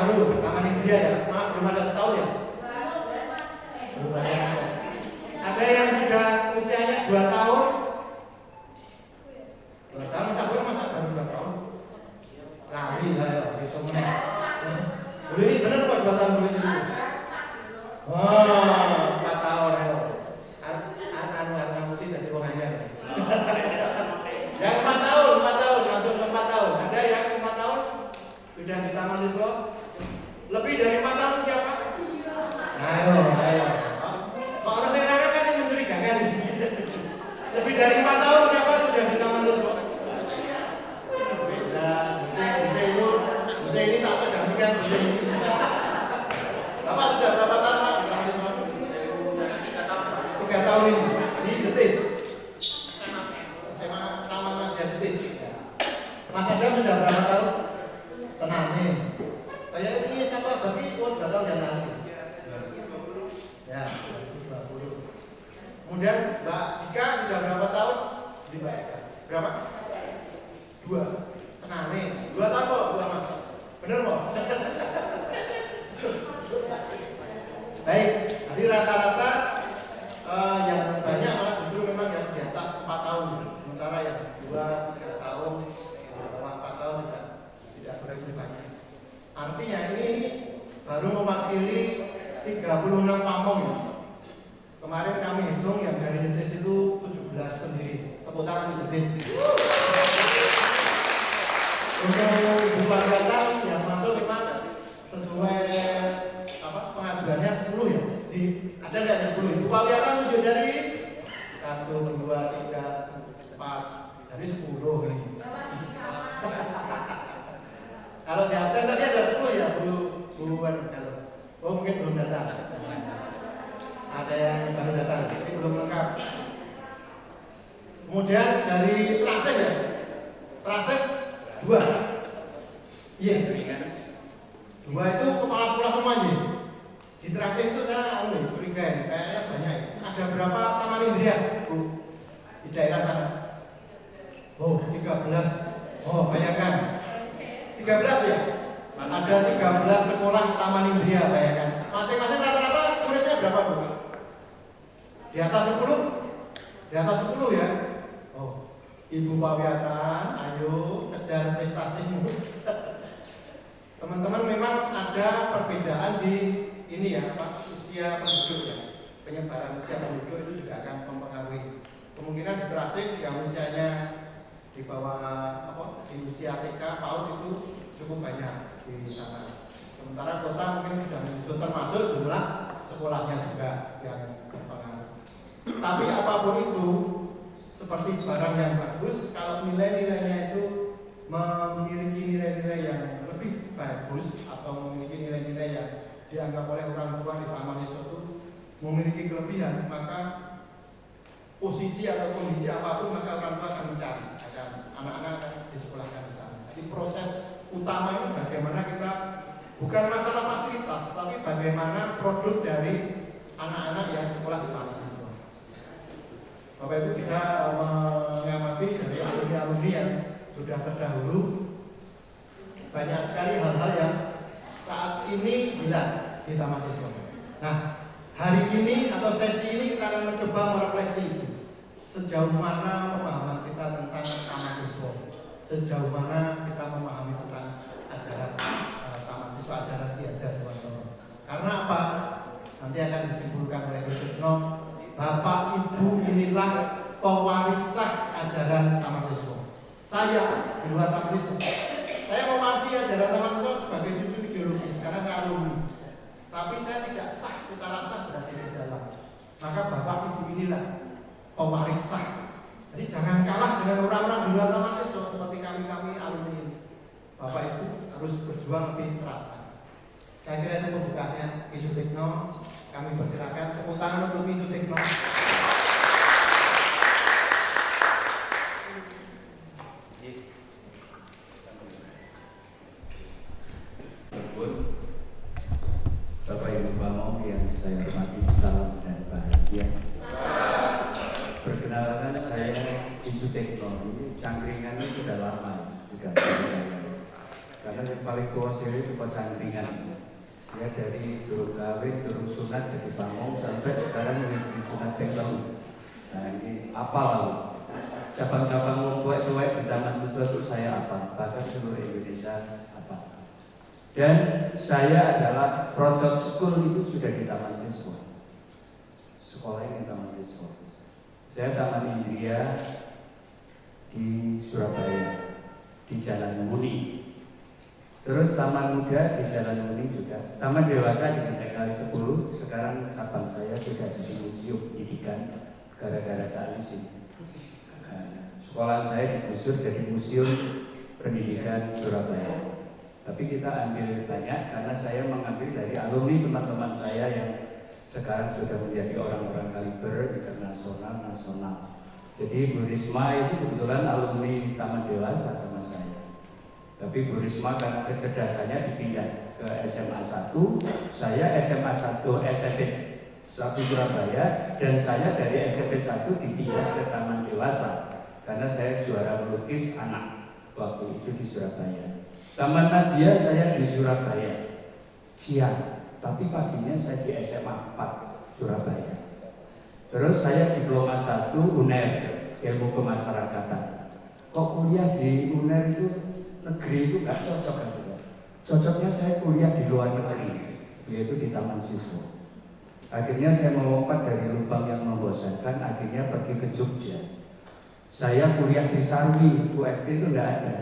baru Taman India ya, belum ada setahun ya. Ada yang sudah usianya 2 tahun. 2 tahun sampai masa baru 2 tahun. Kali lah ya, itu mana? Boleh ini benar kok 2 tahun boleh itu. Wah, 4 tahun ya. Anu mesti jadi wong anyar. Yang 4 tahun langsung ke 4 tahun. Ada yang 4 tahun sudah di taman siswa. Lebih dari 4 tahun siapa? Ayo. Kok orang saya rangka kan yang mencurigakan. Lebih dari 4 tahun siapa sudah di taman siswa? Bisa ini tak tergantikan. Bapak sudah berapa tahun Pak di taman siswa? 3 tahun ini. Di Jetis. SMA Taman Madya Jetis. Mas Adam sudah berapa tahun? Sename. Kayak ini siapa? Berarti 2 tahun yang lalu. Ya, 2020. Kemudian Mbak Dika sudah berapa tahun? Di Mbak Eka. Berapa? 2. Sename. 2 tahun kok, 2 Mas. Benar kok? Baik, jadi rata-rata yang banyak malah justru memang yang di atas 4 tahun. Sementara yang 2-3 tahun, bawah 4 tahun tidak begitu banyak. Artinya ini baru mewakili 36 pamong. Kemarin kami hitung yang dari Jetis itu 17 sendiri. Tepuk tangan di Jetis. Untuk Ibu Pariwatan yang masuk memang sesuai pengajuannya 10 ya. Ada nggak yang 10? Ibu Pariwatan 7 jari. 1, 2, 3, 4. Jadi 10 ini. Kalau di absen tadi ada 10 ya Bu kalau. Oh mungkin belum datang. Ada yang baru datang, ini belum lengkap. Kemudian dari Trasek ya. Trasek 2. Iya. 2 itu kepala sekolah semuanya. Di Trasek itu saya curiga kayaknya banyak. Ada berapa Taman Indria Bu di daerah sana? Oh 13. Oh bayangkan 13 ya. Ada 13 sekolah Taman Indria, bayangkan. Masing-masing rata-rata muridnya berapa Bu? Di atas 10? Di atas 10 ya? Oh, Ibu Pariwatan, ayo kejar prestasimu. Teman-teman memang ada perbedaan di ini ya, Pak, usia penduduk ya. Penyebaran usia penduduk itu juga akan mempengaruhi. Kemungkinan di Trasek yang usianya di bawah di usia TK, PAUD itu cukup banyak di sana. Sementara kota mungkin sudah termasuk jumlah sekolahnya juga yang berpengaruh. Tapi apapun itu, seperti barang yang bagus, kalau nilai-nilainya itu memiliki nilai-nilai yang lebih bagus atau memiliki nilai-nilai yang dianggap oleh orang tua di taman itu memiliki kelebihan, maka posisi atau kondisi apapun maka orang tua akan mencari, akan anak-anak akan disekolahkan di sana. Jadi proses utama itu bagaimana kita bukan masalah fasilitas, tapi bagaimana produk dari anak-anak yang sekolah di taman itu. Bapak Ibu bisa mengamati dari alumni-alumni yang sudah terdahulu banyak sekali hal-hal yang saat ini hilang di taman siswa. Nah, hari ini atau sesi ini kita akan mencoba merefleksi sejauh mana pemahaman kita tentang taman siswa, sejauh mana kita memahami tentang ajaran taman siswa, ajaran diajar teman-teman. Karena apa? Nanti akan disimpulkan oleh Bu Sukno. Bapak Ibu inilah pewaris ajaran taman siswa. Saya di luar taman siswa, saya mewarisi ajaran taman siswa sebagai cucu ideologis karena saya alumni. Tapi saya tidak sah secara sah berarti di dalam. Maka Bapak Ibu inilah pewaris sah. Jadi jangan kalah dengan orang-orang di luar taman siswa seperti kami alumni ini. Bapak Ibu harus berjuang lebih keras. Saya kira itu pembukaannya Ki Sutikno. Kami persilakan tepuk tangan untuk Ki Sutikno. Bapak Ibu Pamong yang saya hormati, salam dan bahagia. Perkenalkan saya Ki Sutikno. Ini cangkringannya sudah lama, sudah karena karena yang paling tua saya itu Pecangkringan. Ya dari durung kawin, durung sunat jadi pamong sampai sekarang di sunat tenggang. Nah ini apa lalu? Cabang-cabang wong tuwek-tuwek di Taman Siswa itu saya apa? Bahkan seluruh Indonesia apa? Dan saya adalah project school itu sudah di Taman Siswa. Sekolahnya di Taman Siswa. Saya Taman Indria di Surabaya, di Jalan Muni. Terus Taman Muda di Jalan Muni juga. Taman Dewasa di Genteng Kali 10. Sekarang cabang saya sudah jadi museum pendidikan gara-gara Cak Lisi. Sekolah saya digusur jadi Museum Pendidikan Surabaya. Tapi kita ambil banyak karena saya mengambil dari alumni teman-teman saya yang sekarang sudah menjadi orang-orang kaliber internasional, nasional. Jadi Bu Risma itu kebetulan alumni Taman Dewasa sama saya. Tapi Bu Risma karena kecerdasannya dipindah ke SMA 1, saya SMA 1 SMP 1 Surabaya, dan saya dari SMP 1 dipindah ke Taman Dewasa karena saya juara melukis anak waktu itu di Surabaya. Taman Nadia saya di Surabaya siang, tapi paginya saya di SMA 4 Surabaya. Terus saya diploma 1 UNER, ilmu kemasyarakatan. Kok kuliah di UNER itu negeri itu gak cocok kan? Cocoknya saya kuliah di luar negeri, yaitu di Taman Siswa. Akhirnya saya melompat dari lubang yang membosankan, akhirnya pergi ke Jogja. Saya kuliah di Sarwi, UST itu tidak ada.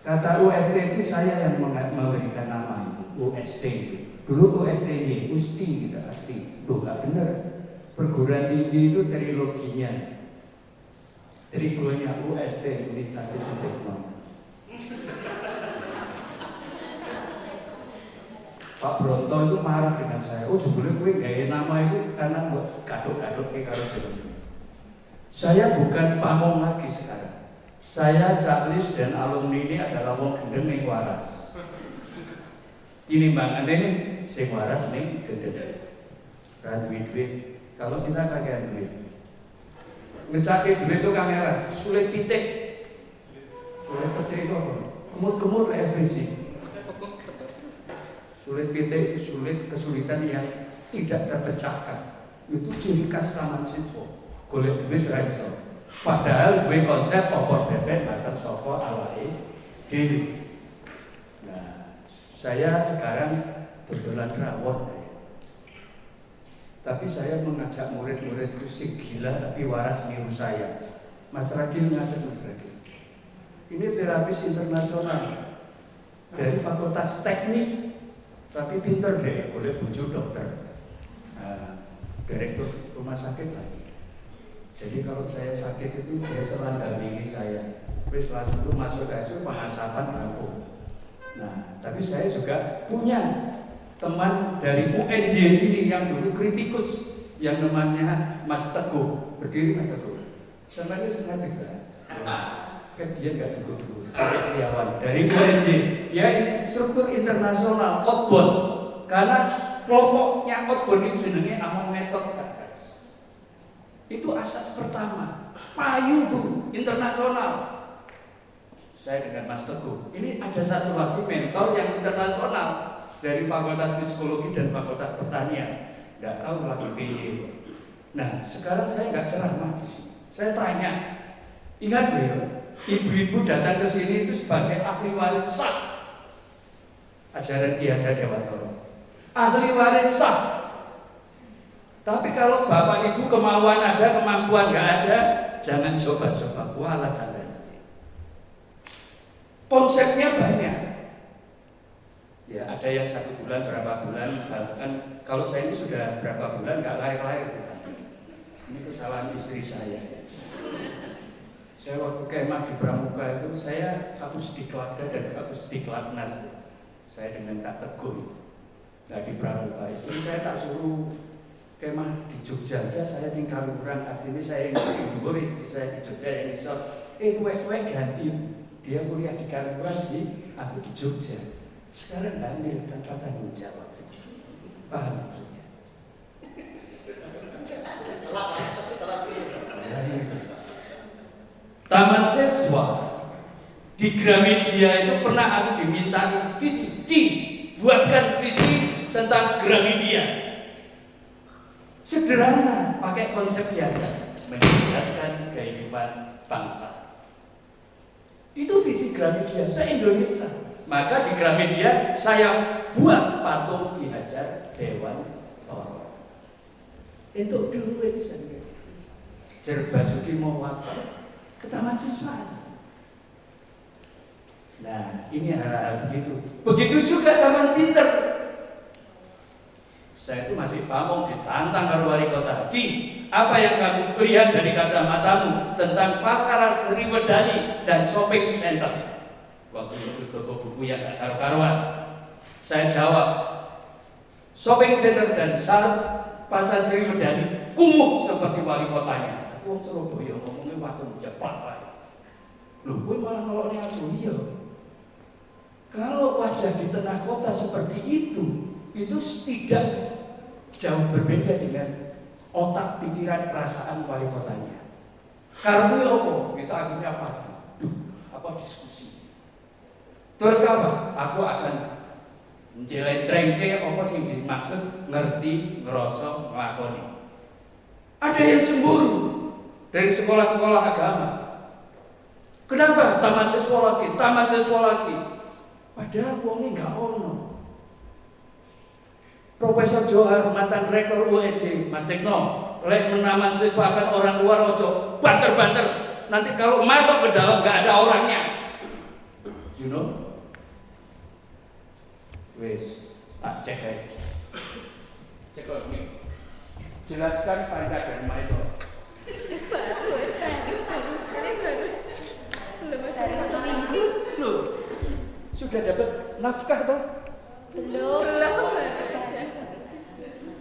Kata UST itu saya yang memberikan nama itu, UST itu. Dulu UST-nya, Usti gitu, Asti. Loh, gak bener. Perguruan tinggi itu triloginya. Trigonya UST, Universitas Sudirman. Pak Bronto itu marah dengan saya. Oh, jebule kowe gawe nama itu karena buat kadok-kadok karo jeneng. Saya bukan pamong lagi sekarang. Saya Caklis dan alumni ini adalah wong gendeng ning waras. Tinimbangane sing waras ning gendeng. Ra duit. Kalau kita kagak duit. Ngecake duit itu kamera, sulit pitik. Sulit pitik itu apa? Kemut-kemut SPG. Sulit pitik itu kesulitan yang tidak terpecahkan. Itu ciri khas Taman Siswa. Golek duit ra iso. Padahal gue konsep opor bebek batas soko awake dhewe. Nah, saya sekarang dodolan rawon. Tapi saya mengajak murid-murid itu sing gila tapi waras niru saya. Mas Ragil ngaten Mas Ragil. Ini terapis internasional dari Fakultas Teknik, tapi pinter deh, boleh bojo dokter, direktur rumah sakit lagi. Jadi kalau saya sakit itu dia selalu dampingi saya. Terus lalu itu masuk ICU pengasapan rampung. Nah, tapi saya juga punya teman dari UNJ sini yang dulu kritikus, yang namanya Mas Teguh, berdiri Mas Teguh. Sama dia sengaja kan? Kan dia nggak dulu karyawan dari UNJ. Dia ini struktur internasional outbound, karena kelompoknya outbound itu jenenge among metode. Itu asas pertama, payu Bu, internasional. Saya dengan Mas Teguh. Ini ada satu lagi mentor yang internasional dari Fakultas Psikologi dan Fakultas Pertanian. Nggak tahu lagi PY. Nah, sekarang saya nggak ceramah di sini. Saya tanya, ingat Bu, ibu-ibu datang ke sini itu sebagai ahli waris sah ajaran Ki Hajar Dewantara. Ahli waris sah. Tapi kalau bapak ibu kemauan ada, kemampuan nggak ada, jangan coba-coba. Walah jangan. Konsepnya banyak. Ya ada yang 1 bulan, berapa bulan, bahkan kalau saya ini sudah berapa bulan nggak lahir-lahir. Ini kesalahan istri saya. Saya waktu kemah di Pramuka itu saya satu Istiqlada dan satu Istiqlatnas. Saya dengan Kak Teguh. Nah di Pramuka istri saya tak suruh kemah di Jogja aja, saya tinggal kurang. Artinya saya yang libur, istri saya di Jogja yang misal tuwek-tuwek ganti. Dia kuliah di Kaliurang, aku di Jogja. Sekarang hamil tanpa tanggung jawab. Paham maksudnya? Taman Siswa di Gramedia itu pernah aku diminta buatkan visi tentang Gramedia. Sederhana, pakai konsep biasa, menjelaskan kehidupan bangsa. Itu visi Gramedia se-Indonesia. Maka di Gramedia saya buat patung Ki Hajar Dewantara. Itu dulu itu saya Jerbasuki mau apa? Ke Taman Siswa. Nah, ini hal-hal begitu. Begitu juga Taman Pinter. Saya itu masih pamong ditantang kalau wali kota. Ki, apa yang kamu lihat dari kacamatamu tentang pasar Sriwedani dan shopping center? Waktu itu toko buku yang gak karu-karuan. Saya jawab, shopping center dan pasar Sriwedani kumuh seperti wali kotanya. Wong Surabaya ngomongnya watu cepat Pak. Loh, gue malah ngeloknya aku iya. Kalau wajah di tengah kota seperti itu tidak jauh berbeda dengan otak, pikiran, perasaan wali kotanya. Karena apa? Kita akhirnya apa? Diskusi. Terus apa? Aku akan menjelentrengke apa sih dimaksud, ngerti, ngerosok, ngelakoni. Ada yang cemburu dari sekolah-sekolah agama. Kenapa? Taman siswa lagi. Padahal uangnya nggak ono. Profesor Johar, mantan rektor UNJ, Mas Cekno, lek menaman siswa akan orang luar ojo banter-banter. Nanti kalau masuk ke dalam nggak ada orangnya. You know? Wes, tak cek aja. Cek ini. Jelaskan Pancadharma itu. Loh, sudah dapat nafkah toh?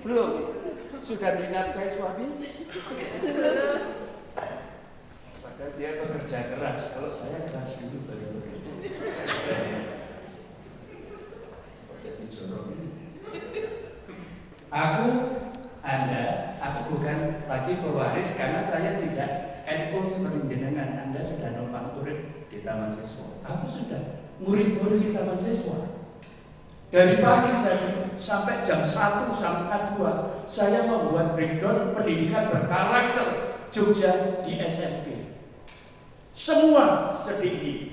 Belum. Sudah dinafkahi suami? Belum. Padahal dia bekerja keras. Kalau saya keras dulu baru bekerja. Aku bukan lagi pewaris karena saya tidak NU seperti jenengan. Anda sudah numpang urip di Taman Siswa. Aku sudah murid-murid di Taman Siswa. Dari pagi saya sampai jam 1 sampai 2 saya membuat breakdown pendidikan berkarakter Jogja di SMP. Semua sedikit.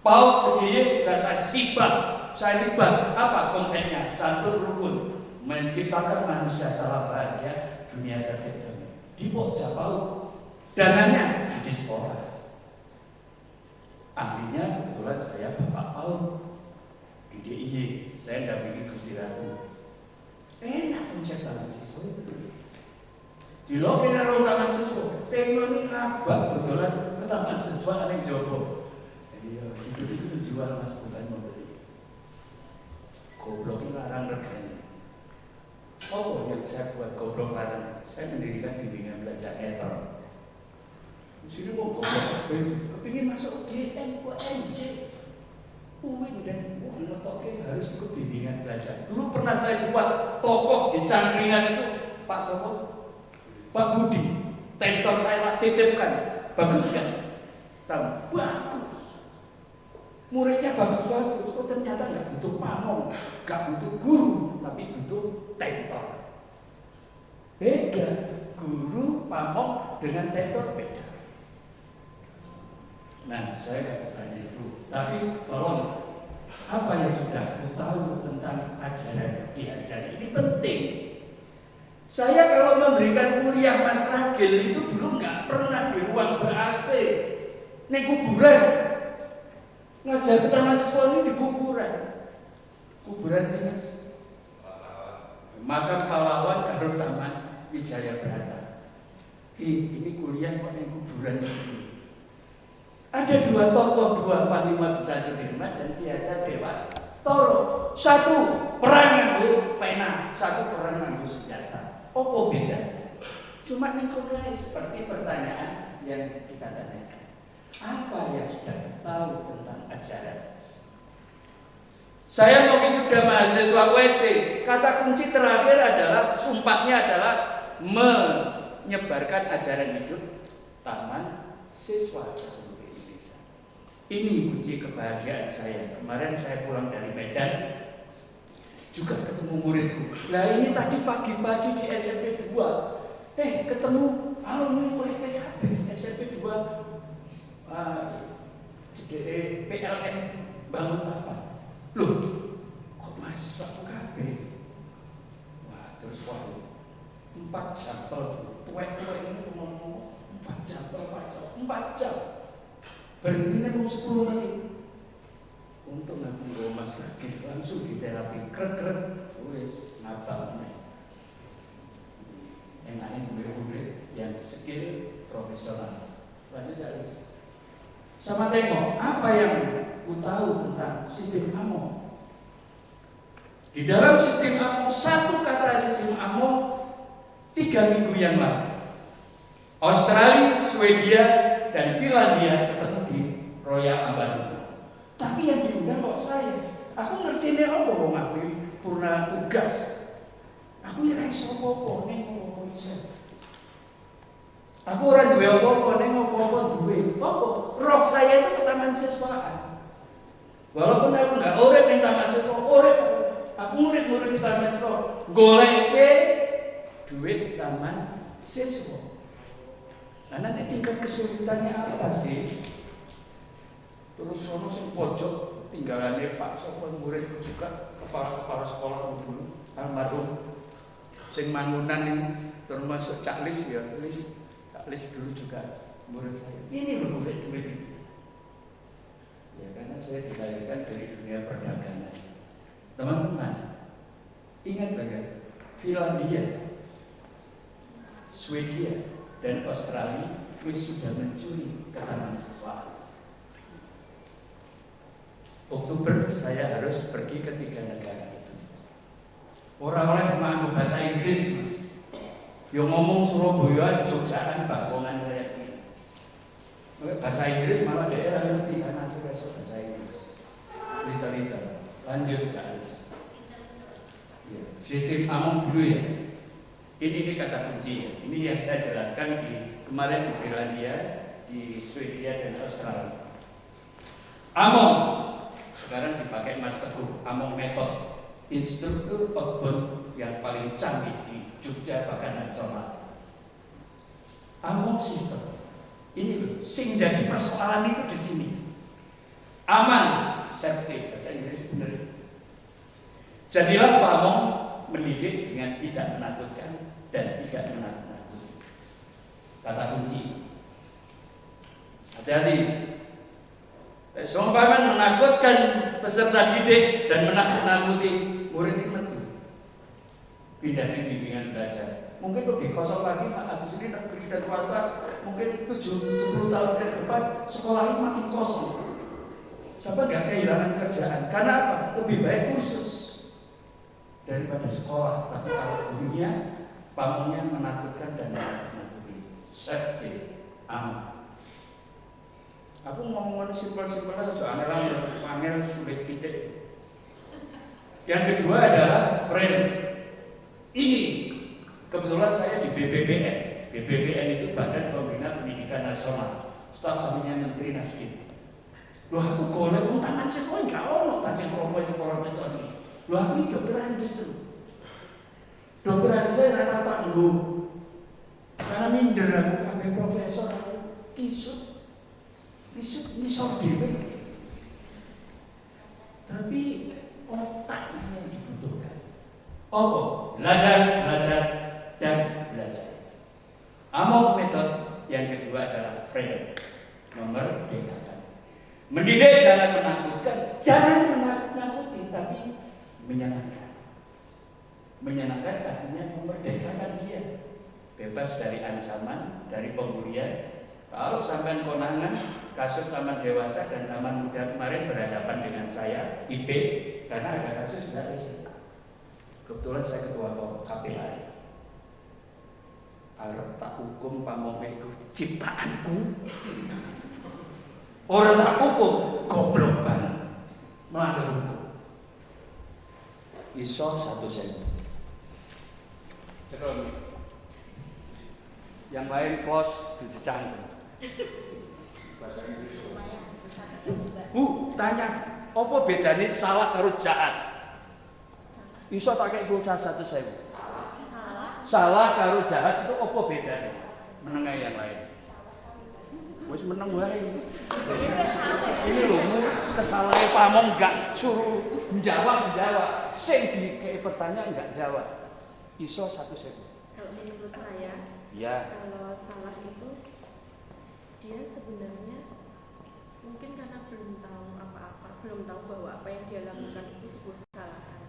PAUD sedikit sudah saya sibak. Saya libas apa konsepnya? Santun rukun, menciptakan manusia salah bahagia dunia dan akhirat. Di Pokja PAUD, dananya di sekolah. Ahlinya kebetulan saya Bapak PAUD di DIY. Saya dampingi Gusti Ratu. Enak konsep Taman Siswa itu. Di loke karo Taman Siswa, teknologi abang kebetulan ke Taman Siswa aneh Jogo. Jadi hidup itu dijual Mas, bukan membeli. Goblok larang reganya. Oh, yang saya buat goblok larang. Saya mendirikan bimbingan belajar etor. Di sini mau goblok, kepingin masuk GM, UNJ, UIN dan ngetoknya harus ikut bimbingan belajar. Dulu pernah saya buat tokoh di Cangkringan itu Pak Sopo, Pak Budi, tentor saya titipkan, bagus kan? Tahu? Bagus. Muridnya bagus-bagus, kok ternyata nggak butuh pamong, nggak butuh guru, tapi butuh tentor. Beda, guru pamong dengan tentor beda. Nah, saya nggak bertanya itu, tapi tolong apa yang sudah aku tahu tentang ajaran diajar ini penting. Saya kalau memberikan kuliah Mas Ragil itu dulu nggak pernah di ruang ber-AC, ini kuburan. Ngajar ke Taman Siswa ini di kuburan dinas makam pahlawan karo Taman Wijaya Brata. Ini kuliah kok di kuburan ini. Ada dua tokoh, dua panglima besar Sudirman dan Ki Hajar Dewantara. Satu perang nganggo pena, satu perang nganggo senjata. Apa beda? Cuma nikuliah seperti pertanyaan yang kita tanyakan. Apa yang sudah tahu tentang ajaran? Saya mau wisuda mahasiswa UST. Kata kunci terakhir adalah, sumpahnya adalah menyebarkan ajaran hidup Taman Siswa seluruh Indonesia. Ini kunci kebahagiaan saya. Kemarin saya pulang dari Medan, juga ketemu muridku. Lah ini tadi pagi-pagi di SMP 2, ketemu alumni USTKB SMP 2, PLN bangun apa? Loh, kok mahasiswa UKB? Wah, terus waduh, 4 sampel, tuwek-tuwek ini ngomong 4 sampel, 4 jam. Berhentinya mau 10 menit. Untung aku nggak mas lagi, langsung di terapi krek-krek, wis ngapal nih. Enaknya murid-murid yang skill profesional. Lanjut aja. Sama tengok apa yang ku tahu tentang sistem AMO. Di dalam sistem AMO, satu kata sistem AMO 3 minggu yang lalu. Australia, Swedia, dan Finlandia ketemu di Royal Ambassador. Tapi yang diundang kok saya. Aku ngerti nih apa mau ngapain purna tugas. Aku ya iso apa-apa ning apa iso. Aku ora duwe apa-apa ning apa-apa duwe. Apa? Roh saya itu ke taman siswaan. Walaupun aku enggak urip ning taman siswa, urip. Aku urip di taman siswa. Goleke duit taman siswa. Nah, nanti tingkat kesulitannya apa sih? Terus ono sing pojok tinggalane Pak sapa murid juga kepala sekolah dulu almarhum sing mangunan ini termasuk Cak Lis ya, Cak Lis dulu juga murid saya. Ini loh murid itu. Ya karena saya dilahirkan dari dunia perdagangan. Teman-teman, ingat ya, Finlandia, Swedia, dan Australia sudah mencuri ke taman siswa. Oktober saya harus pergi ke 3 negara itu. Orang oleh menganggap bahasa Inggris, yang ngomong Surabaya, Jogjaan, Bakongan kayak ini. Bahasa Inggris malah daerah ngerti karena aku besok bahasa Inggris. Lita. Lanjut guys. Ya, sistem AMO dulu ya. Ini kata kunci ya. Ini yang saya jelaskan kemarin di Finlandia, di Swedia dan Australia. AMO sekarang dipakai Mas Teguh, AMO Method, instruktur outbound yang paling canggih di Jogja bahkan nasional. AMO sistem. Ini loh, sing jadi persoalan itu di sini. Aman, safety, bahasa Inggris benar. Jadilah Pak AMO mendidik dengan tidak menakutkan dan tidak menakut-nakuti. Kata kunci. Hati-hati. Seumpama menakutkan peserta didik dan menakut-nakuti murid itu. Pindah ke bimbingan belajar. Mungkin lebih kosong lagi, habis ini negeri dan swasta mungkin 70 tahun ke depan sekolah ini makin kosong. Siapa nggak kehilangan kerjaan? Karena apa? Lebih baik kursus daripada sekolah. Tapi kalau gurunya, pamongnya menakutkan dan menakuti. Safety, aman. Aku ngomong simpel-simpel aja, soalnya panggil sulit kicik. Yang kedua adalah friend. Ini kebetulan saya di BPPN. BPPN itu Badan Pembina Pendidikan Nasional. Staf ahlinya Menteri Nasdem. Loh aku golek taman sekolah enggak ono ta sing sekolah ini. Loh aku dokter Anderson. Dokter Anderson rata-rata nggo. Karena minder aku kabeh profesor aku kisut nisor dhewe. Tapi otaknya yang dibutuhkan. Apa? Belajar, dan belajar. AMO Method yang kedua adalah freedom, memerdekakan. Mendidik jangan menakutkan, jangan menakut-nakuti, tapi menyenangkan. Menyenangkan artinya memerdekakan dia, bebas dari ancaman, dari pembulian. Kalau sampai konangan, kasus taman dewasa dan taman muda kemarin berhadapan dengan saya, IP, karena ada kasus tidak bisa. Kebetulan saya ketua KPI. Arep tak hukum pamongku ciptaanku. Orang tak hukum, goblok banget. Melanggar hukum. Iso 1 sen. Terus yang lain close dicecang. Bahasa Inggris. Bu, tanya, apa bedanya salah karo jahat? Iso tak kei pulsa 1.000. Salah karo jahat itu apa bedanya? Menengah yang lain. Wis meneng wae. Ini lho, kesalahan pamong enggak suruh menjawab. Sing dikei pertanyaan enggak jawab. Iso 1.000. Kalau menurut saya, Ya. kalau salah itu dia sebenarnya mungkin karena belum tahu apa-apa, belum tahu bahwa apa yang dia lakukan itu sebuah kesalahan.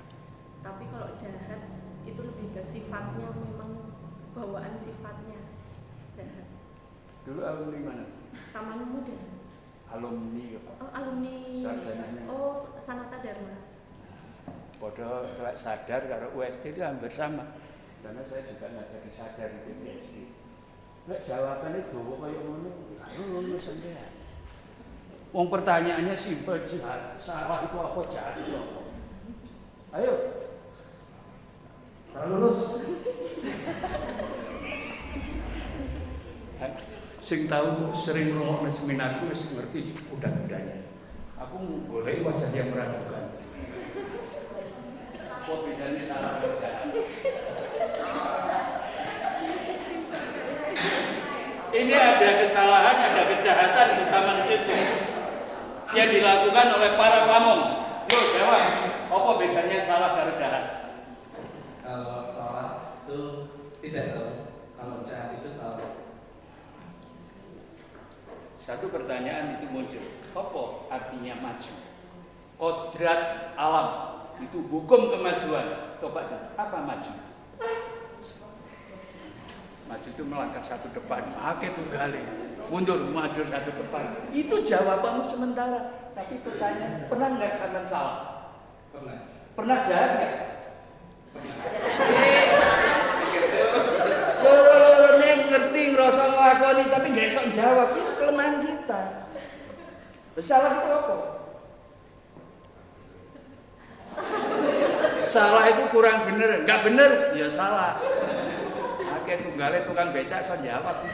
Tapi kalau jahat itu lebih ke sifatnya, memang bawaan sifatnya jahat. Dulu alumni mana? Taman Muda. Alumni apa? Oh, alumni. Sarjananya. Oh, Sanata Dharma. Padahal kalau sadar karo UST itu hampir sama. Karena saya juga ngajak sadar di UST. Lek jawabannya dawa kaya ngono, ayo lulus sampean. Wong pertanyaannya simpel, jahat. Salah itu apa, jahat itu apa? Ayo. Lulus. Sing tahu sering ngrungokno seminarku wis ngerti udah-udahnya. Aku boleh wajah yang meragukan. Apa bedanya salah dan jahat? Ini ada kesalahan, ada kejahatan di taman situ yang dilakukan oleh para pamong. Yuk jawab, apa bedanya salah dan jahat? Kalau salah itu tidak tahu, kalau jahat itu tahu. Satu pertanyaan itu muncul, apa artinya maju? Kodrat alam itu hukum kemajuan. Coba apa maju? Maju itu melangkah satu depan, akeh tunggale, mundur maju satu depan. Itu jawabanmu sementara. Tapi pertanyaan, pernah nggak sampean salah? Pernah. Pernah jahat nggak? Neng ngerti ngerasa ngelakoni tapi nggak bisa jawab, itu kelemahan kita. Salah itu apa? Salah itu kurang bener, nggak bener, ya salah. Oke, tunggale tukang becak so jawab.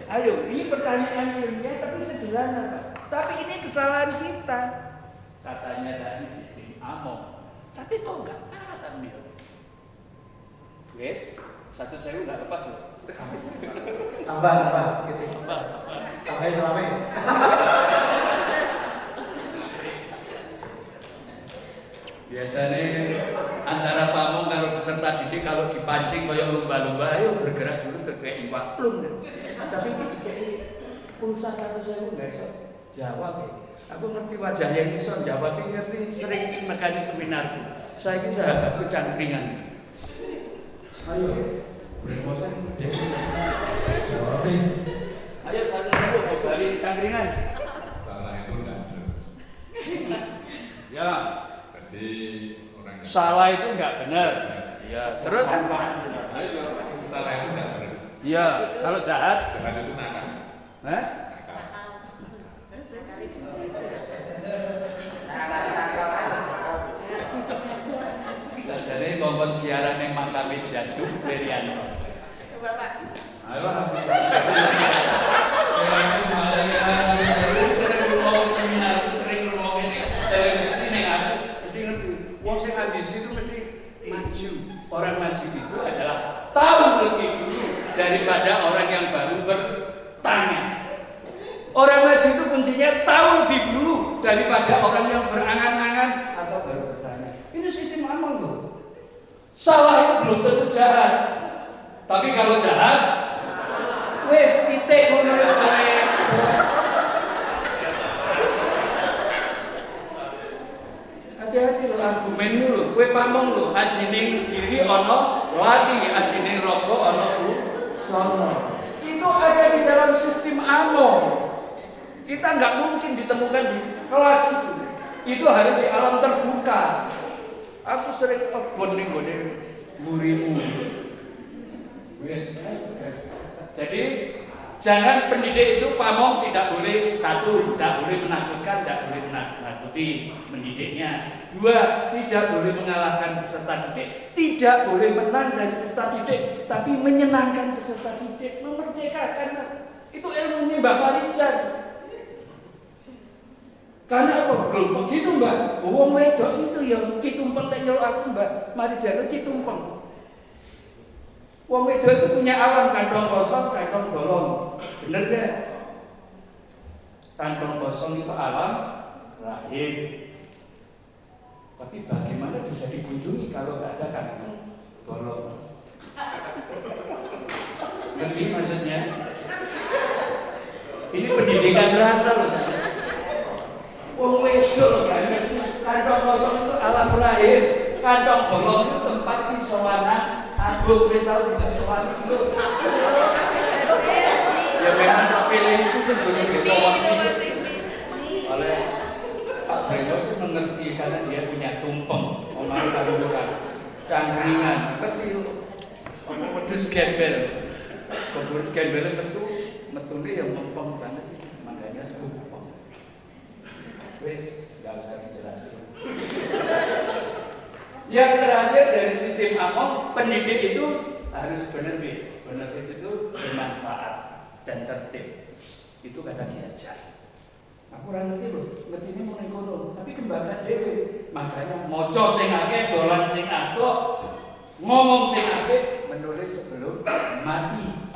Ayo, ini pertanyaan ilmiah tapi sederhana, Pak. Tapi ini kesalahan kita. Katanya tadi sistem among. Tapi kok nggak paham ya? Wes, 1.000 nggak lepas loh. Tambah gitu. Tambahin selama. Biasanya antara pamong kalau peserta didik kalau dipancing kayak lumba-lumba, ayo bergerak dulu terkait iwak plung. Tapi dikai pulsa 1.000 nggak bisa jawab ya. Aku ngerti wajah yang bisa jawab, ngerti sering mekani seminarku. Saya ini sahabatku cangkringan. Ayo, berbosan jawab. Ayo 1.000 kembali cangkringan. Salah itu enggak benar. Ya. Jadi orang yang Salah itu enggak benar. Ya, terus? ayo salah itu enggak benar. Ya, kalau jahat, Jahat itu nakal. Hah? Sajane ngomong siaran yang makame Jaduk Ferianto. Ayo habis. Sering ngomong seminar, sering ngomong ini, televisi ning aku. Jadi ngerti, wong sing ambisi itu mesti maju. Orang maju itu adalah tahu lebih dulu daripada orang yang baru bertanya. Orang maju itu kuncinya tahu lebih dulu daripada orang yang berangan-angan atau baru bertanya. Itu sistem among loh. Salah itu belum tentu jahat. Tapi kalau jahat, wes titik ngono wae. Hati-hati lho argumenmu lho, kowe pamong lho, ajining diri ana lati, ajining raga ana sono. Itu ada di dalam sistem among. Kita nggak mungkin ditemukan di kelas itu. Itu harus di alam terbuka. Aku sering kebon ning gone gurimu. Jadi jangan pendidik itu pamong tidak boleh satu, tidak boleh menakutkan, tidak boleh menakuti mendidiknya. Dua, tidak boleh mengalahkan peserta didik, tidak boleh menang dari peserta didik, tapi menyenangkan peserta didik, memerdekakan. Itu ilmunya Mbak Marijan. Karena apa? Belum begitu Mbak. Wong wedok itu yang kitumpeng nek nyeluk aku Mbak. Mari jalan kitumpeng. Wong wedok itu punya alam kantong kosong, kantong bolong. Bener gak? Kantong kosong itu alam rahim. Tapi bagaimana bisa dikunjungi kalau nggak ada kantong bolong? Ngerti maksudnya? Ini pendidikan rasa loh. Wong wedok kan, kantong kosong itu alam rahim, kantong bolong itu tempat pisowanan. Aku wis tau dipisowan itu. Ya memang tak pilih itu sebetulnya pisowan itu. Oleh Pak Brengos mengerti karena dia punya tumpeng, omah karuan, cangkringan, ngerti lu. Wedhus gembel. Wedhus gembel metune yang tumpeng banget, makanya tumpeng. Wis, nggak usah dijelasin. Yang terakhir dari sistem among, pendidik itu harus benefit. Benefit itu bermanfaat dan tertib. Itu kata diajar. Aku ora ngerti lho, ngertine mau ngono, tapi kembangkan dhewe. Makanya maca sing akeh, dolan sing akeh, ngomong sing akeh, menulis sebelum mati.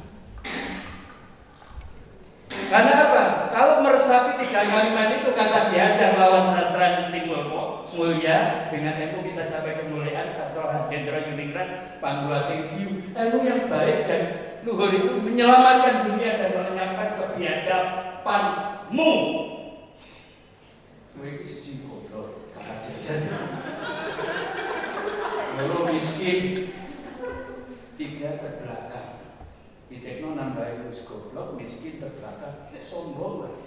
Karena apa? Kalau meresapi 3 kalimat itu kata diajar lawan sastra mesti mulia, dengan ilmu kita capai kemuliaan. Sastra Jenderal Yuningrat Pangguating Jiu. Ilmu yang baik dan luhur itu menyelamatkan dunia dan melenyapkan kebiadabanmu. Kowe iki siji goblok, kata jajan. Loro miskin, 3 terbelakang. Ditekno nambahin wis goblok, miskin, terbelakang, sombong lagi.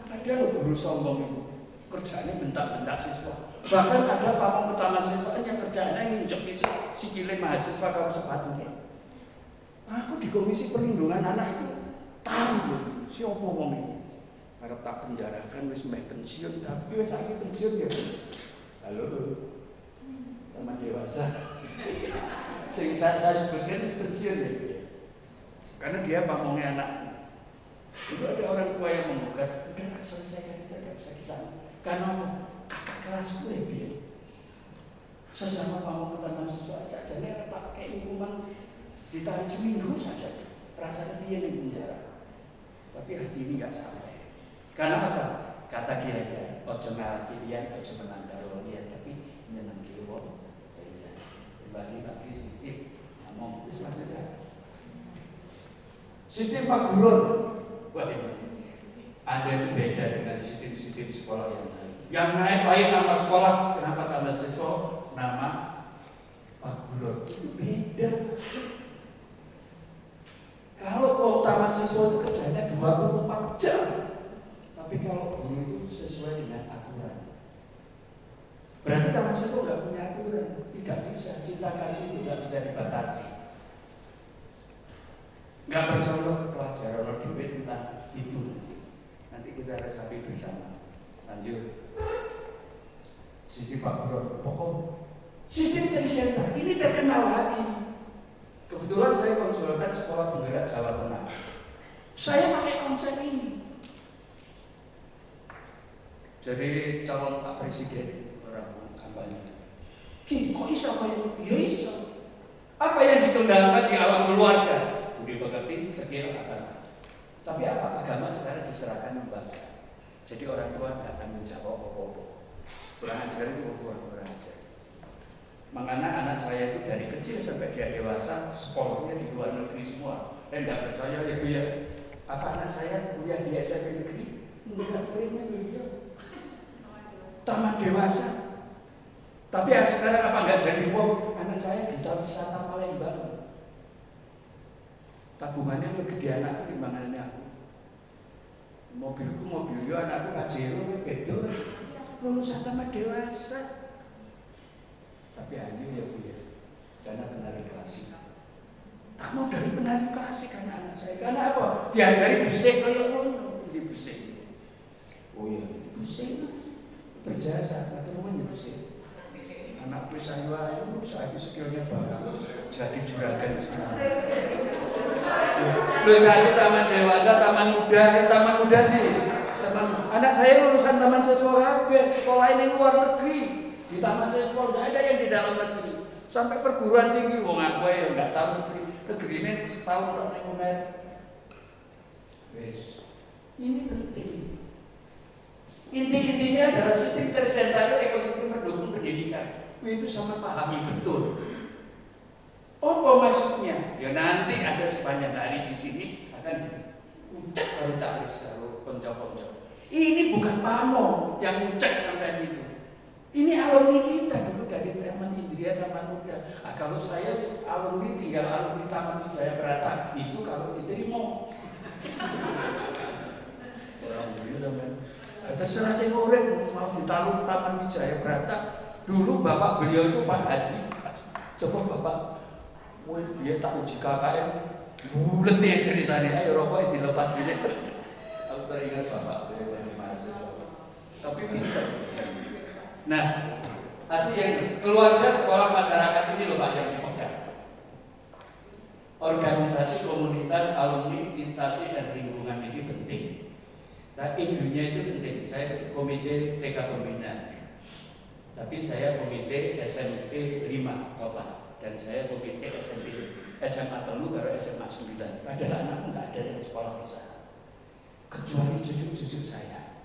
Ada loh guru sombong itu, kerjanya bentak-bentak siswa. Bahkan ada pamong utaman siswa yang kerjanya nginjek sikile mahasiswa kalau sepatunya. Aku di Komisi Perlindungan Anak itu tahu tuh siapa wong ini. Arep tak penjarakan wis meh pensiun, tapi wis saiki pensiun ya. Halo, teman dewasa. Sing saya sebutkan pensiun ya. Karena dia pamongnya anak. Itu ada orang tua yang menggugat, udah selesaikan aja, gak bisa kisah. Karena kakak kelas gue biar sesama pamong tentang mahasiswa jajanya tak kayak hukuman ditahan seminggu saja. Rasanya dia di penjara. Tapi hati ini gak sampai. Karena apa? Kata Kiai aja, ojo ngalaki liyan, ojo menang karo liyan, tapi nyenengi wong. Bagi sedikit, ngomong itu maksudnya. Sistem Pak Guru, wah ini ada yang beda dengan sistem-sistem sekolah yang lain. Yang lain nama sekolah, kenapa tambah siswa nama Pak Guru? Itu beda. Kalau taman siswa itu kerjanya 24 jam, tapi kalau guru itu sesuai dengan aturan. Berarti taman siswa nggak punya aturan, tidak bisa. Cinta kasih itu nggak bisa dibatasi. Nggak bersoal pelajaran lebih tentang itu. Nanti kita resapi bersama. Lanjut. Sistem Pak Guru, pokok sistem tersentak ini terkenal lagi. Kebetulan saya konsultan sekolah penggerak Jawa Tengah. Saya pakai konsep ini. Jadi calon Pak Presiden orang kampanye. Kok bisa kayak ya iso. Apa yang dikembangkan di alam keluarga? Budi pekerti, skill agama. Tapi apa? Agama sekarang diserahkan lembaga. Jadi orang tua tidak akan menjawab apa-apa. Kurang ajar itu kurang ajar. Makanya anak saya itu dari kecil sampai dia dewasa sekolahnya di luar negeri semua. Tidak percaya ya Bu ya. Apa anak saya kuliah di SMP negeri? Enggak, kuliahnya beliau taman dewasa. Tapi sekarang apa enggak jadi wong? Anak saya duta wisata Palembang. Tabungannya lebih gede anak timbangannya aku. Mobilku mobil yo, anakku Pajero bedo. Lulusan taman dewasa. Tapi ayo ya Bu ya. Karena penari klasik. Tak mau dari penari klasik anak saya. Karena apa? Diajari bisik kayak ngono. Di bisik. Oh iya, bisik. Berjasa, atau namanya bisik. Anakku saya skillnya bagus. Jadi juragan sekarang. Lu saya taman dewasa, taman muda nih. Anak saya lulusan taman siswa kabeh, sekolah ini luar negeri. Di taman siswa tidak ada yang di dalam negeri. Sampai perguruan tinggi, wong aku ya nggak tahu negeri. Negeri ini setahun orang yang benar. Wes, ini penting. Inti-intinya adalah sistem tersentralisasi ekosistem pendukung pendidikan. Itu sama pahami betul. Apa maksudnya? Ya nanti ada sepanjang hari di sini akan ucap baru tak bisa konco-konco. Ini bukan pamong yang ucap sampai itu. Ini alumni kita dulu dari Taman Indria, Taman Muda. Kalau saya alumni tinggal alumni Taman Wijaya Brata, itu kalau diterima. Orang dulu kan. Terserah saya urip mau ditaruh Taman Wijaya Brata. Dulu bapak beliau itu Pak Haji. Coba bapak, dia tak uji KKM, bulet ya ceritanya. Ayo rokoknya dilepas gini. Aku teringat bapak beliau dari mahasiswa. Tapi pintar. Nah, artinya keluarga, sekolah, masyarakat ini loh Pak yang dipegang. Organisasi, komunitas, alumni, instansi dan lingkungan ini penting. Tapi dunia itu penting. Saya komite TK Pembina. Tapi saya komite SMP 5 kota dan saya komite SMP SMA Telu karo SMA 9. Padahal anak enggak ada yang sekolah besar. Kecuali cucu-cucu saya.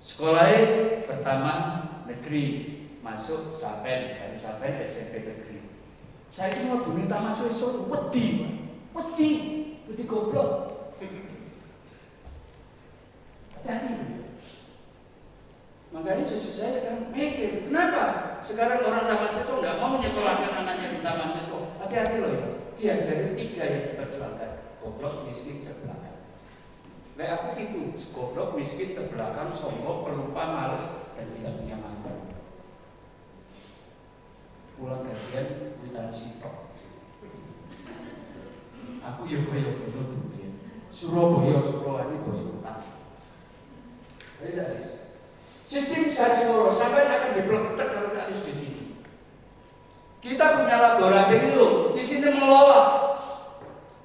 Sekolahnya pertama negeri, masuk Sapen, dari Sapen SMP negeri. Saya itu mau minta masuk itu wedi goblok. Hati-hati. Makanya cucu saya kan mikir, kenapa sekarang orang taman siswa nggak mau menyekolahkan anaknya di taman siswa? Hati-hati loh ya, diajarin 3 yang diperjuangkan: goblok, miskin, terbelakang. Nah aku itu, goblok, miskin, terbelakang, sombong, pelupa, males, dan tidak punya mantan. Pulang gajian, hutan sitok. Aku yo Surabaya, Surabaya berhutang. Sistem sehari Solo sampai akan dipeletek kalau kalis di sini. Kita punya laboratorium di sini mengelola.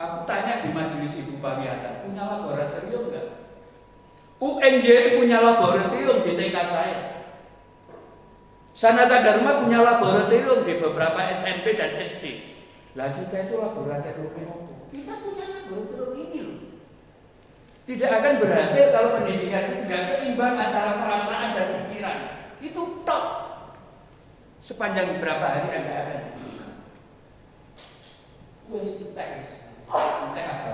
Aku tanya di majelis ibu pamiatan, punya laboratorium enggak? UNJ itu punya laboratorium di TK saya. Sanata Dharma punya laboratorium di beberapa SMP dan SD. Lah kita itu laboratorium apa? Kita punya laboratorium ini loh. Tidak akan berhasil kalau pendidikan itu tidak seimbang antara perasaan dan pikiran. Itu top. Sepanjang beberapa hari Anda akan entah apa.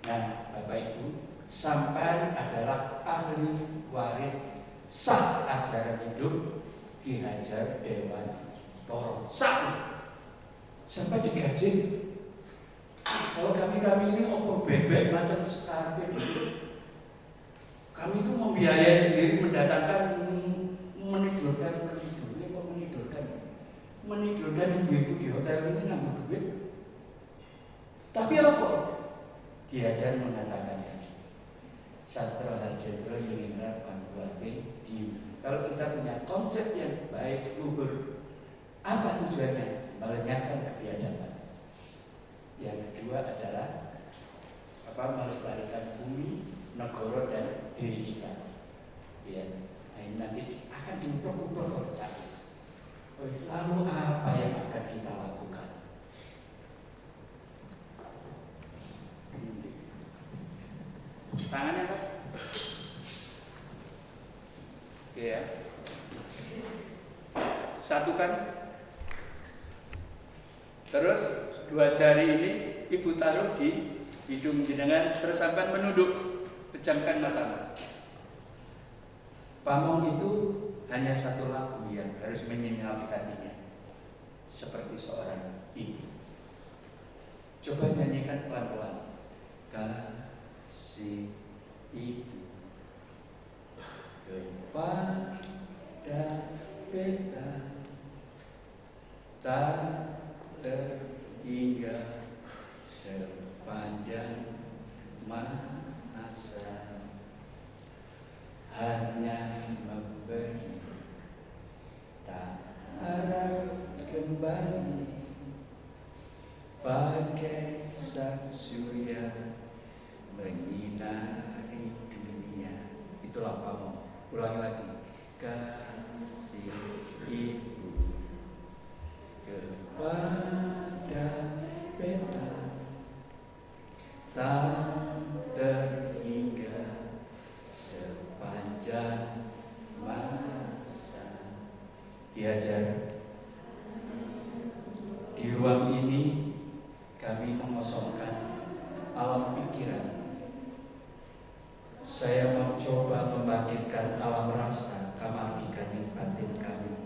Nah, Bapak Ibu, sampai adalah ahli waris sah ajaran hidup Ki Hajar Dewantoro. Sah. Sampai digaji. Kalau kami ini opo bebek macam sekarang ini, kami itu membiayai sendiri, mendatangkan, menidurkan ibu-ibu di hotel ini ngambil duit. Tapi apa? Ki Hajar mengatakan, sastra harjendra yuningrat panduate di. Kalau kita punya konsep yang baik, luhur, apa tujuannya? Melenyapkan kebiadaban. Yang kedua adalah melestarikan bumi, negara dan diri kita. Ya, ini nanti akan diukur-ukur. Lalu apa yang akan kita lakukan? Tangannya Pak. Ya. Satukan. Terus 2 jari ini ibu taruh di hidung jenengan, terus sampai menunduk, pejamkan mata. Pamong itu hanya satu lagu yang harus menyinapi hatinya, seperti seorang ibu. Coba nyanyikan pelan-pelan. Kasih ibu kepada beta tak terhingga sepanjang masa, hanya memberi, tak harap kembali, bagai sang surya Itulah pamong. Ulangi lagi. Kasih ibu kepada beta tak terhingga sepanjang masa. Diajar. Di ruang ini kami mengosongkan alam pikiran. Saya mau coba membangkitkan alam rasa kamardikan batin kami.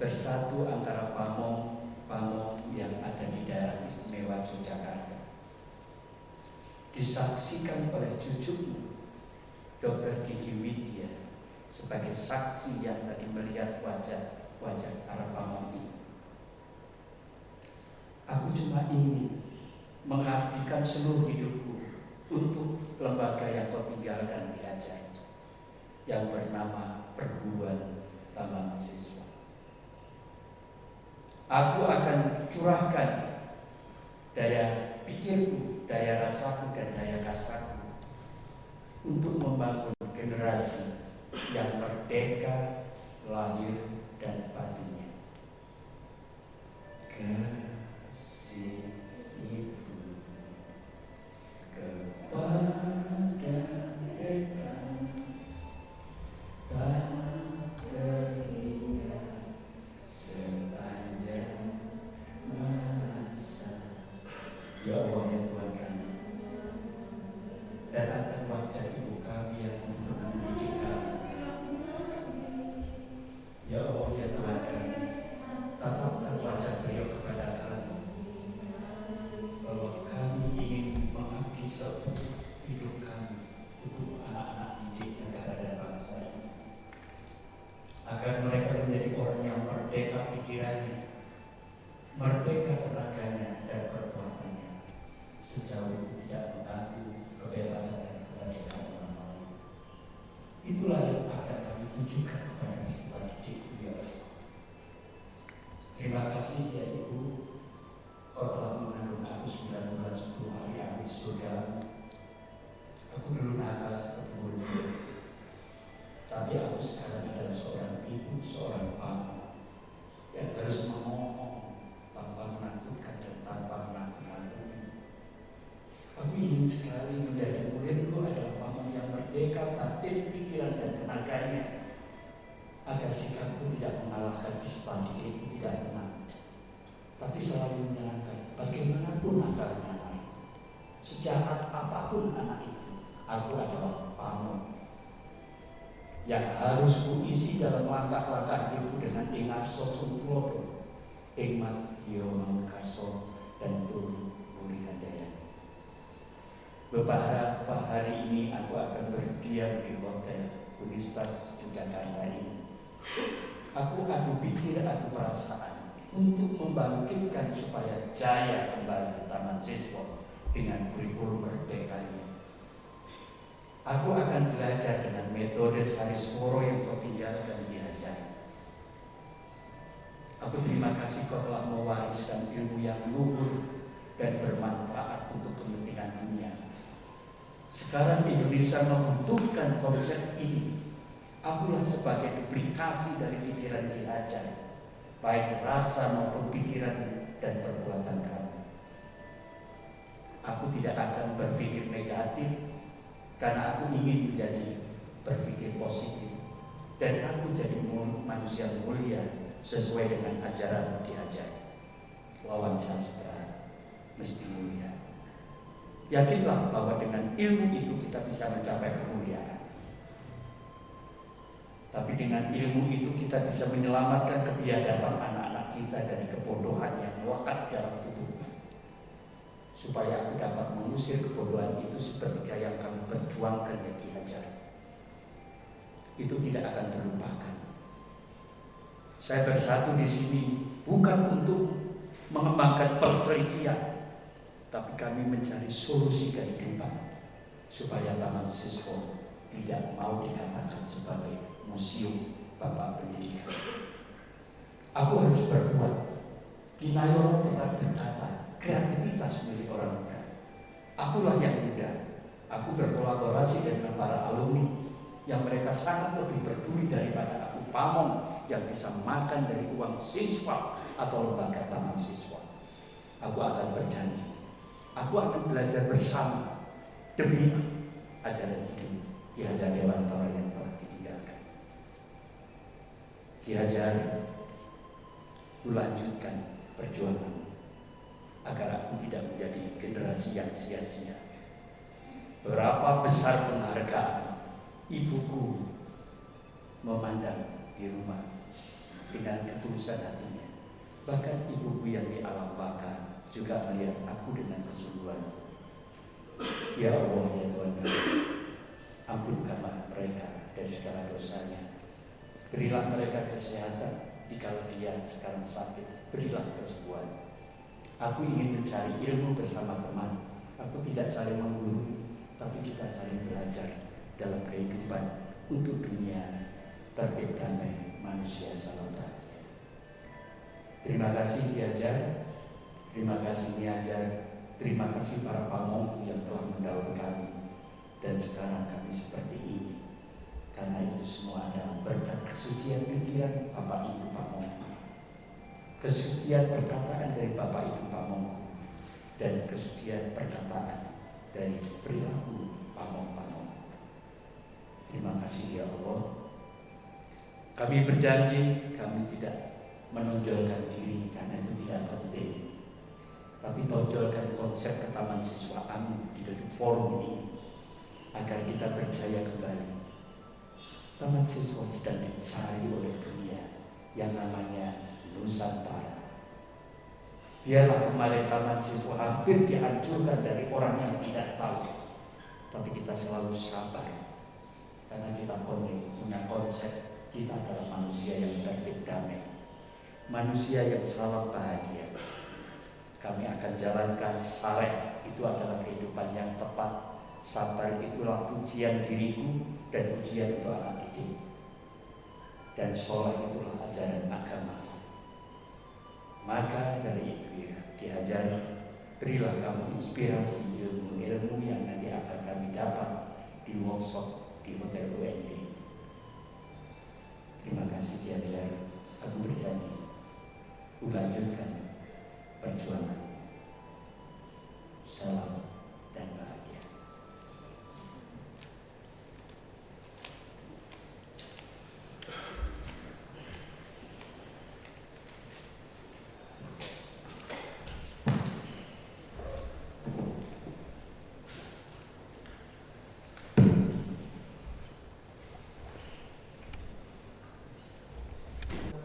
Bersatu antara pamong yang ada di daerah istimewa Yogyakarta. Disaksikan oleh cucumu, Dr. Diki Widya, sebagai saksi yang tadi melihat wajah para pamong ini. Aku cuma ingin mengabdikan seluruh hidupku untuk lembaga yang kau tinggalkan di Aceh, yang bernama Perguruan Taman Siswa. Aku akan curahkan daya pikirku, daya rasaku, dan daya kasarku untuk membangun generasi yang merdeka lahir dan batinnya. Kasih ibu kepada mereka tak terhingga sepanjang masa. Ya Allah, ya Tuhan kami, datangkan wajah ibu kami yang mendidik kami. Ya Allah, ya Tuhan kami, tatapkan wajah beliau kepada kami, bahwa kami ingin mengabdi seluruh hidup kami untuk anak-anak didik negara dan bangsa ini, agar mereka menjadi orang yang merdeka pikirannya, merdeka tenaganya dan perbuatannya, sejauh itu tidak mengganggu kebebasan dan kemerdekaan orang lain. Itulah yang akan kami tunjukkan kepada peserta didik beliau. Terima kasih ya Ibu, kau telah mengandung aku 9 bulan 10 hari aku di surga. Aku dulu nakal seperti murid, tapi aku sekarang adalah seorang ibu, seorang papa yang harus ngomong tanpa menakutkan dan tanpa menakut-nakuti. Aku ingin sekali menjadi muridku adalah pamong yang merdeka batin, pikiran, dan tenaganya, agar sikapku tidak mengalahkan peserta didikku, tidak menang, tapi selalu menyangka bagaimanapun akalnya anak itu, sejahat apapun anak itu, aku adalah pamong yang harus kuisi dalam langkah-langkah hidupku dengan ingarso sutlodo, ingmat dio mangkaso dan turu handaya. Beberapa hari ini aku akan berdiam di Hotel Universitas Yogyakarta ini. Aku adu pikir, adu perasaan untuk membangkitkan supaya jaya kembali Taman Siswa dengan kurikulum merdekanya. Aku akan belajar dengan metode Sarisworo yang kau tinggalkan di Aceh. Aku terima kasih kau telah mewariskan ilmu yang luhur dan bermanfaat untuk kepentingan dunia. Sekarang Indonesia membutuhkan konsep ini. Akulah sebagai duplikasi dari pikiran Ki Hajar, baik rasa maupun pikiran dan perbuatan kamu. Aku tidak akan berpikir negatif, karena aku ingin menjadi berpikir positif, dan aku jadi manusia mulia sesuai dengan ajaran Ki Hajar. Lawan sastra mesti mulia. Yakinlah bahwa dengan ilmu itu kita bisa mencapai kemuliaan. Tapi dengan ilmu itu kita bisa menyelamatkan kebiadaban anak-anak kita dari kebodohan yang melekat dalam tubuh, supaya aku dapat mengusir kebodohan itu seperti yang kami perjuangkan ya Ki Hajar. Itu tidak akan terlupakan. Saya bersatu di sini bukan untuk mengembangkan perselisihan, tapi kami mencari solusi kehidupan supaya Taman Siswa tidak mau dikatakan sebagai museum bapak pendidikan. Aku harus berbuat. Kinayon pernah berkata, kreativitas milik orang muda. Akulah yang muda. Aku berkolaborasi dengan para alumni yang mereka sangat lebih peduli daripada aku pamong yang bisa makan dari uang siswa atau lembaga taman siswa. Aku akan berjanji, aku akan belajar bersama demi ajaran hidup Ki Hajar Dewantara yang telah ditinggalkan. Ki Hajar, ku lanjutkan perjuangan agar aku tidak menjadi generasi yang sia-sia. Berapa besar penghargaan ibuku memandang di rumah dengan ketulusan hatinya. Bahkan ibuku yang di alam baka juga melihat aku dengan kesungguhan. Ya Allah, ya Tuhan kami, ampunkanlah mereka dari segala dosanya. Berilah mereka kesehatan dikala dia sekarang sakit. Berilah kesembuhan. Aku ingin mencari ilmu bersama teman. Aku tidak saling menggurui, tapi kita saling belajar dalam kehidupan untuk dunia tertib damai, manusia salam bahagia. Terima kasih Ki Hajar, terima kasih Ki Hajar, terima kasih para pamongku yang telah mendaur kami, dan sekarang kami seperti ini. Karena itu semua adalah berkat kesucian pikiran Bapak Ibu pamongku, kesucian perkataan dari Bapak Ibu pamongku, dan kesucian perkataan dari perilaku pamong-pamong. Terima kasih ya Allah. Kami berjanji kami tidak menonjolkan diri karena itu tidak penting, tapi tonjolkan konsep ketaman siswaan di dalam forum ini agar kita berjaya kembali. Taman siswa sedang dicari oleh dunia yang namanya Nusantara. Biarlah kemarin taman siswa hampir dihancurkan dari orang yang tidak tahu, tapi kita selalu sabar karena kita punya konsep kita adalah manusia yang tertib damai, manusia yang salam bahagia. Kami akan jalankan syarek, itu adalah kehidupan yang tepat. Sabar itulah pujian diriku dan pujian untuk anak didik, dan sholat itulah ajaran agama. Maka dari itu ya, diajar, berilah kamu inspirasi ilmu-ilmu yang nanti akan kami dapat di workshop di Hotel UNJ. Terima kasih diajar, aku berjanji lanjutkan perjuangan. Salam dan bahagia.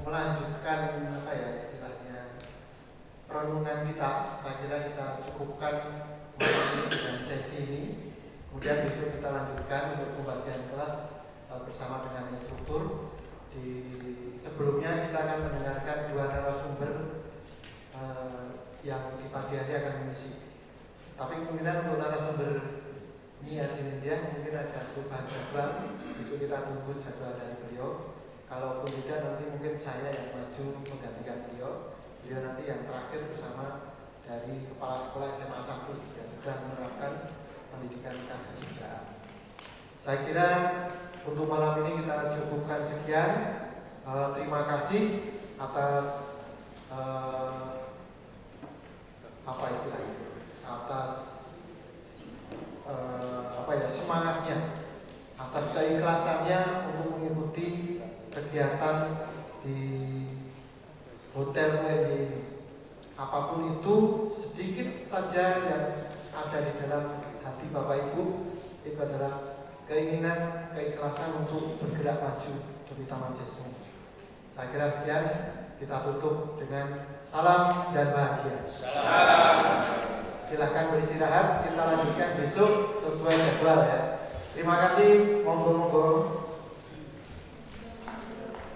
Melanjutkan apa ya istilahnya renungan kita, saya kira kita cukupkan malam ini dengan sesi ini. Kemudian besok kita lanjutkan untuk pembagian kelas bersama dengan instruktur. Di sebelumnya kita akan mendengarkan dua narasumber yang di pagi hari akan mengisi. Tapi kemungkinan untuk narasumber ini ya di India mungkin ada perubahan jadwal. Besok kita tunggu jadwal dari beliau. Kalaupun tidak, nanti mungkin saya yang maju menggantikan beliau. Beliau nanti yang terakhir bersama dari Kepala Sekolah SMA 1 yang sudah menerapkan pendidikan kesejukan. Saya kira untuk malam ini kita cukupkan sekian. Terima kasih atas apa istilahnya, atas semangatnya, atas keikhlasannya untuk mengikuti kegiatan di Hotel UNJ ini. Apapun itu, sedikit saja yang ada di dalam hati Bapak Ibu, itu adalah keinginan, keikhlasan untuk bergerak maju demi taman siswa. Saya kira sekian, kita tutup dengan salam dan bahagia. Salam. Silahkan beristirahat, kita lanjutkan besok sesuai jadwal ya. Terima kasih, monggo-monggo.